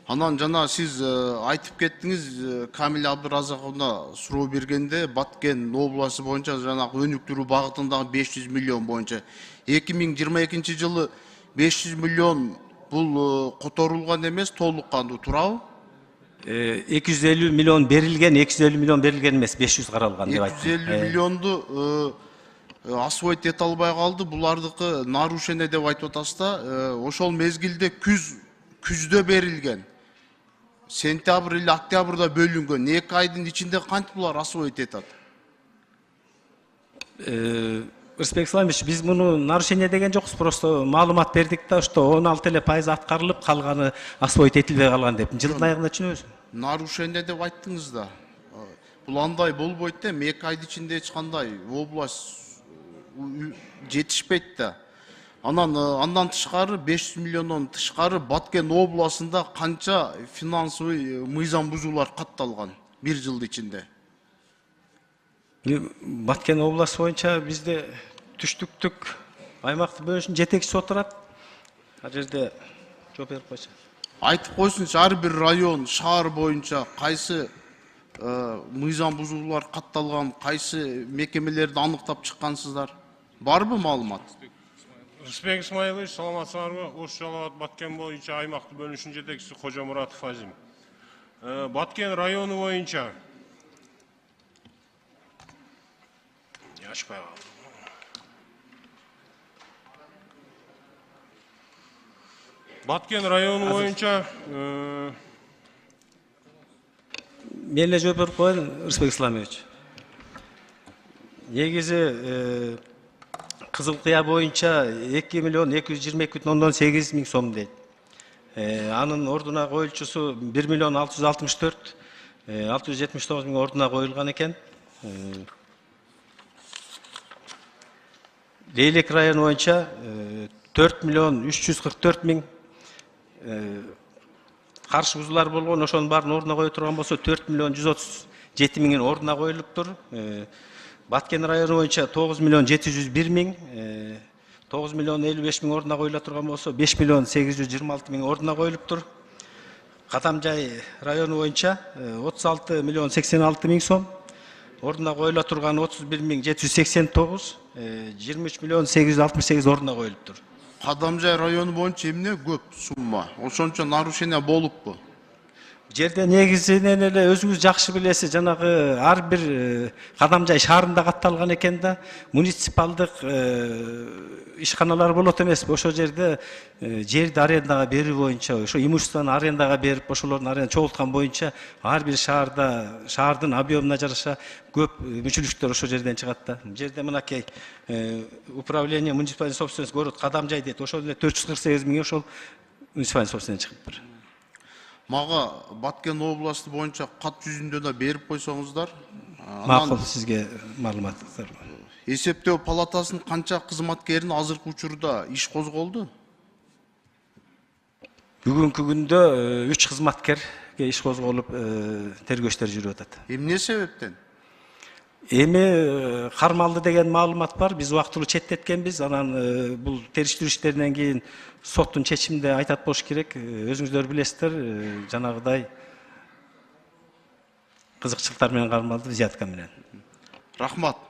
Анан жана сиз айтып кеттиңиз, Камил Абдыразаковна суроо бергенде Баткен областы боюнча жанагы өнүктүрүү багытындагы 500 миллион боюнча 2022 жылы 500 миллион бул которулган эмес, толук кандуу, туурабы? 250 миллион берилген, 250 миллион берилген эмес, 500 каралган деп айттым. 250 миллионду освоить эте албай калды, булардыкы нарушение деп айтып атасыз да. Ошол мезгилде күздө берилген. Сентябрь или октябрда бөлүнгөн. 2 айдын ичинде кантип булар освоить этет? Рысбек Исламович, биз муну нарушение деген жокпуз, просто маалымат бердик да, что 16% аткарылып, калганы освоить этилбей калган деп. Жылдын аягында түшүнөбүз. Нарушение деп айттыңыз да. Бул андай болбойт да, 2 айдын ичинде эч кандай область жетишпейт да. Андан тышкары 500 миллиондон тышкары Баткен областында канча финансовый мыйзам бузуулар катталган бир жылдын ичинде? Баткен областы боюнча бизде түштүктүк аймактык бөлүнүшүнүн жетекчиси отурат. Ал жерде жооп берип койчу. Айтып койсунчу, ар бир район, шаар боюнча кайсы мыйзам бузуулар катталган, кайсы мекемелерди аныктап чыккансыздар? Барбы маалымат? Рысбек Исмаилович, саламатсыздарбы? Ош Жалал Абад Баткен боюнча аймактык бөлүнүшүнүн жетекчиси Кожо Муратов Азим. Баткен району боюнча ачпай калдым. Баткен району боюнча Мен эле жооп берип коеюн, Рысбек Исламович. Негизи Кызыл Кыя боюнча 2 миллион 222,8 миң сом дейт. Анын ордуна коюлчусу 1 миллион 664 679 миң ордуна коюлган экен. Лейлек району боюнча 4 миллион 344 миң каршы бузуулар болгон, ошонун баарын ордуна кое турган болсо 4 миллион 137 миңин ордуна коюлуптур. Баткен району боюнча 9 миллион 701 миң, 9 миллион 55 миң ордуна коюла турган болсо 5 миллион 826 миң ордуна коюлуптур. Катамжай району боюнча 36 миллион 86 миң сом, ордуна коюла турган 31 миң 789, 23 миллион 868 ордуна коюлуптур. Кадамжай району боюнча эмне көп сумма? Ошончо нарушение болуппу? Жерде негизинен эле өзүңүз жакшы билесиз, жанагы ар бир Кадамжай шаарында катталган экен да, муниципалдык ишканалар болот эмеспи? Ошол жерде жерди арендага берүү боюнча, ошо имуществону арендага берип, ошолордун аренда чогулткан боюнча ар бир шаардын объемуна жараша көп мүчүлүктөр ошол жерден чыгат да. Жерде мынакей управление муниципальной собственности город Кадамжай дейт, ошол эле 448 миң ошол муниципальный собственность чыгыптыр. Мага Баткен областы боюнча кат жүзүндө да берип койсоңуздар. Макул, сизге маалыматтар. Эсептөө палатасынын канча кызматкерин азыркы учурда иш козголду? Бүгүнкү күндө 3 кызматкерге иш козголуп, тергөө иштери жүрүп атат. Эмне себептен? Эми кармалды деген маалымат бар. Биз убактылуу четтеткенбиз. Анан бул териштирүү иштеринен кийин соттун чечиминде айтат болуш керек. Өзүңүздөр билесиздер, жанагыдай кызыкчылыктар менен кармалды, взятка менен. Рахмат.